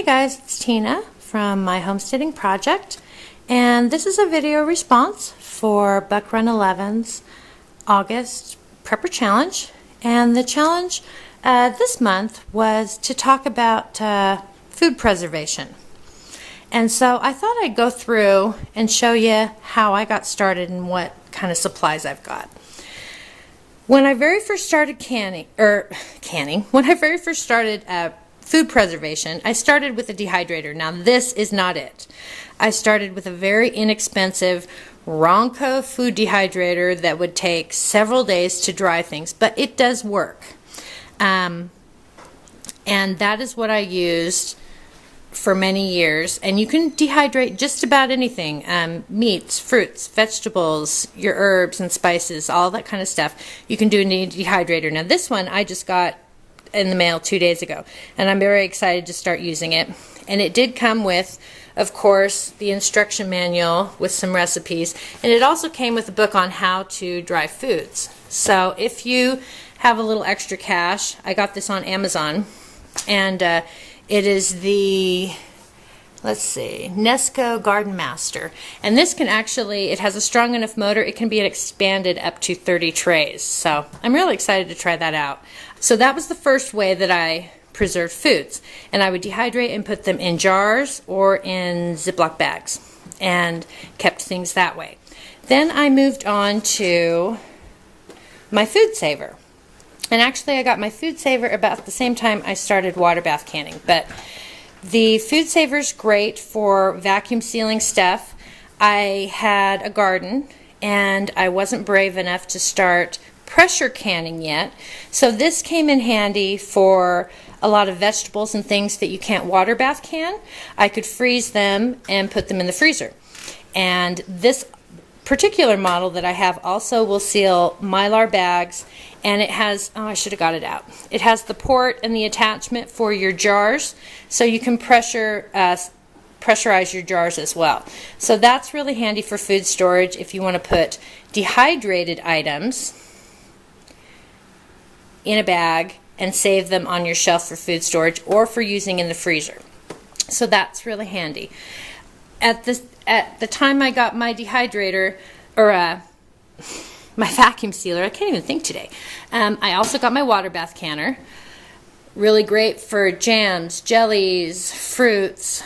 Hey guys, it's Tina from my homesteading project, and this is a video response for Buckrun11's August Prepper Challenge. And the challenge this month was to talk about food preservation. And so I thought I'd go through and show you how I got started and what kind of supplies I've got. When I very first started when I very first started food preservation, I started with a dehydrator. Now this is not it. I started with a very inexpensive Ronco food dehydrator that would take several days to dry things, but it does work. And that is what I used for many years. And you can dehydrate just about anything, meats, fruits, vegetables, your herbs and spices, all that kind of stuff you can do in a dehydrator. Now this one I just got in the mail 2 days ago, and I'm very excited to start using it. And it did come with, of course, the instruction manual with some recipes, and it also came with a book on how to dry foods. So if you have a little extra cash, I got this on Amazon, and it is the, let's see, Nesco Garden Master. And this can actually, it has a strong enough motor, it can be expanded up to 30 trays. So I'm really excited to try that out. So that was the first way that I preserved foods. And I would dehydrate and put them in jars or in Ziploc bags and kept things that way. Then I moved on to my food saver. And actually I got my food saver about the same time I started water bath canning. But the food saver is great for vacuum sealing stuff. I had a garden and I wasn't brave enough to start pressure canning yet, so this came in handy for a lot of vegetables and things that you can't water bath can. I could freeze them and put them in the freezer. And this particular model that I have also will seal Mylar bags, and it has, oh, I should have got it out. It has the port and the attachment for your jars, so you can pressurize your jars as well. So that's really handy for food storage if you want to put dehydrated items in a bag and save them on your shelf for food storage or for using in the freezer. So that's really handy. At the time I got my dehydrator, or my vacuum sealer, I can't even think today, I also got my water bath canner. Really great for jams, jellies, fruits,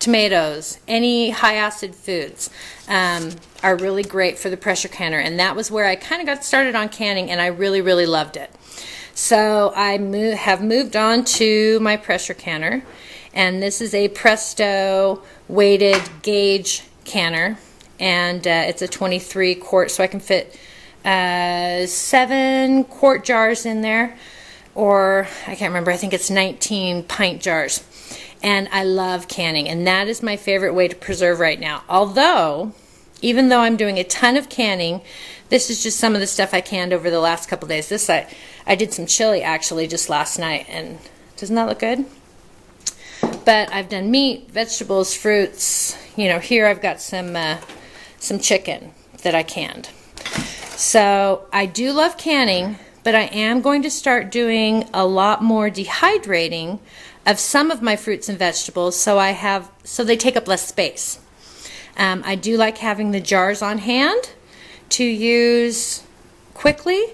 tomatoes, any high acid foods are really great for the pressure canner. And that was where I kind of got started on canning, and I really, really loved it. So I have moved on to my pressure canner, and this is a Presto weighted gauge canner, and it's a 23 quart, so I can fit 7 quart jars in there, or I can't remember, I think it's 19 pint jars. And I love canning, and that is my favorite way to preserve right now. Although, even though I'm doing a ton of canning, this is just some of the stuff I canned over the last couple days. This I did some chili actually just last night, and doesn't that look good? But I've done meat, vegetables, fruits. You know, here I've got some chicken that I canned. So I do love canning, but I am going to start doing a lot more dehydrating of some of my fruits and vegetables, so they take up less space. I do like having the jars on hand to use quickly,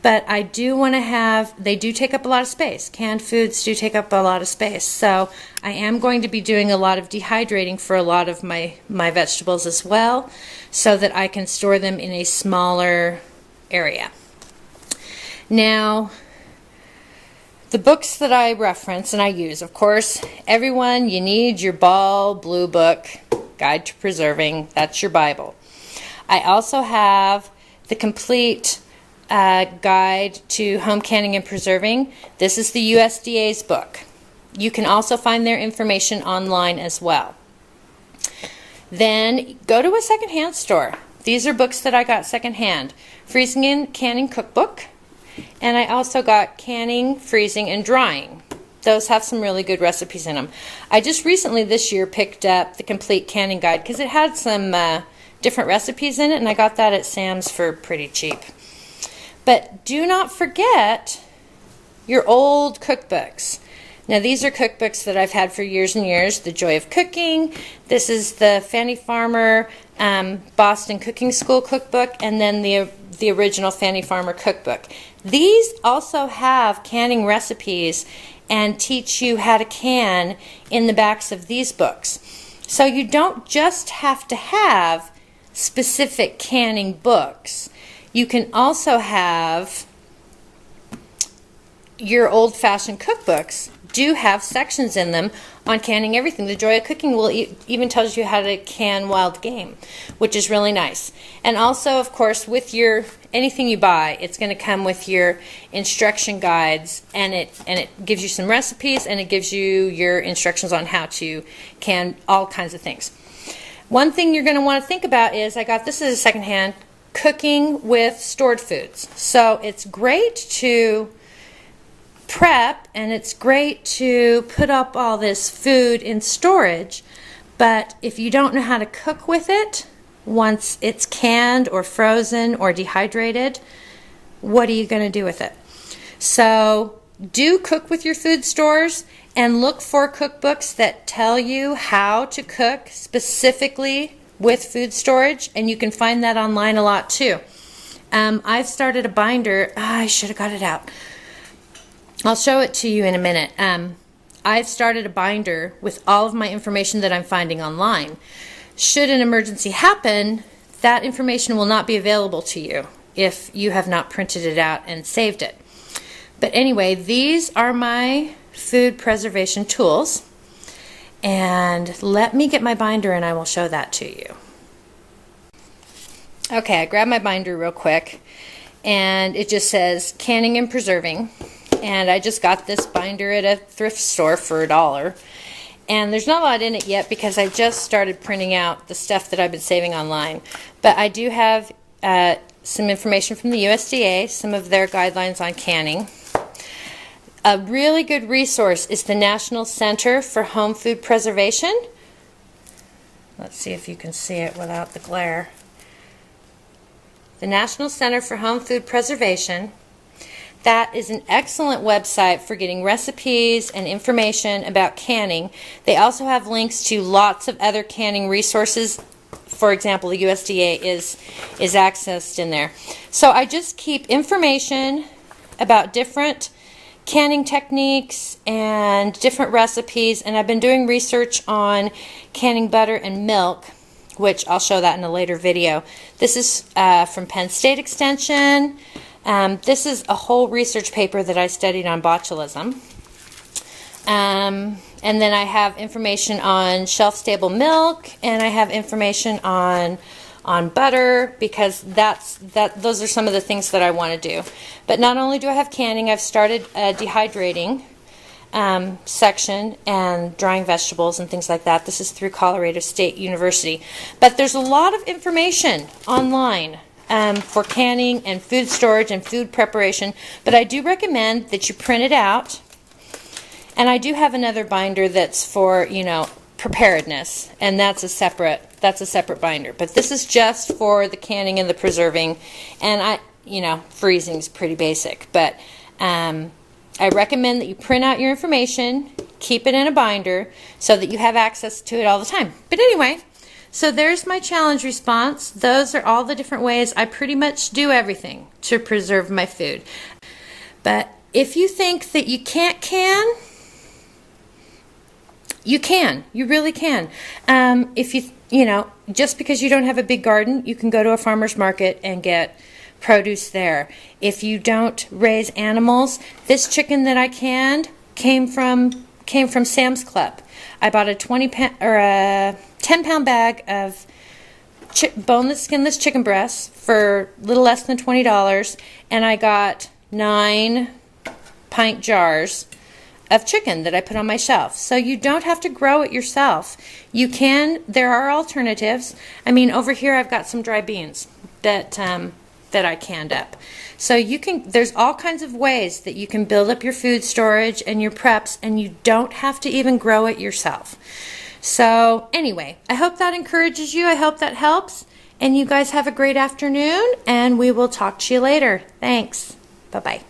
but I do want to have, they do take up a lot of space. Canned foods do take up a lot of space. So I am going to be doing a lot of dehydrating for a lot of my vegetables as well, so that I can store them in a smaller area. Now, the books that I reference and I use, of course, everyone, you need your Ball Blue Book, Guide to Preserving. That's your Bible. I also have the complete guide to home canning and preserving. This is the USDA's book. You can also find their information online as well. Then go to a secondhand store. These are books that I got secondhand. Freezing and Canning Cookbook. And I also got Canning, Freezing, and Drying. Those have some really good recipes in them. I just recently this year picked up the complete canning guide because it had some different recipes in it, and I got that at Sam's for pretty cheap. But do not forget your old cookbooks. Now these are cookbooks that I've had for years and years. The Joy of Cooking. This is the Fannie Farmer Boston Cooking School cookbook, and then the original Fannie Farmer cookbook. These also have canning recipes and teach you how to can in the backs of these books. So you don't just have to have specific canning books. You can also have your old-fashioned cookbooks do have sections in them on canning everything. The Joy of Cooking will even tells you how to can wild game, which is really nice. And also, of course, with your anything you buy, it's going to come with your instruction guides, and it gives you some recipes, and it gives you your instructions on how to can all kinds of things. One thing you're going to want to think about is, I got this as a secondhand, cooking with stored foods. So it's great to prep, and it's great to put up all this food in storage, but if you don't know how to cook with it once it's canned or frozen or dehydrated, what are you going to do with it? So do cook with your food stores, and look for cookbooks that tell you how to cook specifically with food storage, and you can find that online a lot too. I've started a binder. I should have got it out. I'll show it to you in a minute. I've started a binder with all of my information that I'm finding online. Should an emergency happen, that information will not be available to you if you have not printed it out and saved it. But anyway, these are my food preservation tools. And let me get my binder and I will show that to you. Okay, I grabbed my binder real quick, and it just says Canning and Preserving. And I just got this binder at a thrift store for $1. And there's not a lot in it yet because I just started printing out the stuff that I've been saving online. But I do have some information from the USDA, some of their guidelines on canning. A really good resource is the National Center for Home Food Preservation. Let's see if you can see it without the glare. The National Center for Home Food Preservation. That is an excellent website for getting recipes and information about canning. They also have links to lots of other canning resources. For example, the USDA is accessed in there. So I just keep information about different canning techniques and different recipes, and I've been doing research on canning butter and milk, which I'll show that in a later video. This is from Penn State Extension. This is a whole research paper that I studied on botulism. And then I have information on shelf-stable milk, and I have information on butter, because those are some of the things that I want to do. But not only do I have canning, I've started a dehydrating section and drying vegetables and things like that. This is through Colorado State University. But there's a lot of information online for canning and food storage and food preparation, but I do recommend that you print it out. And I do have another binder that's for, preparedness, and that's a separate binder. But this is just for the canning and the preserving, and freezing is pretty basic. But I recommend that you print out your information, keep it in a binder so that you have access to it all the time. But anyway, so there's my challenge response. Those are all the different ways I pretty much do everything to preserve my food. But if you think that you can't can, you can. You really can. If just because you don't have a big garden, you can go to a farmer's market and get produce there. If you don't raise animals, this chicken that I canned came from Sam's Club. I bought a 10-pound bag of boneless, skinless chicken breasts for a little less than $20, and I got 9 pint jars of chicken that I put on my shelf. So you don't have to grow it yourself. You can. There are alternatives. I mean, over here I've got some dry beans that I canned up. So you can. There's all kinds of ways that you can build up your food storage and your preps, and you don't have to even grow it yourself. So anyway, I hope that encourages you. I hope that helps. And you guys have a great afternoon, and we will talk to you later. Thanks. Bye-bye.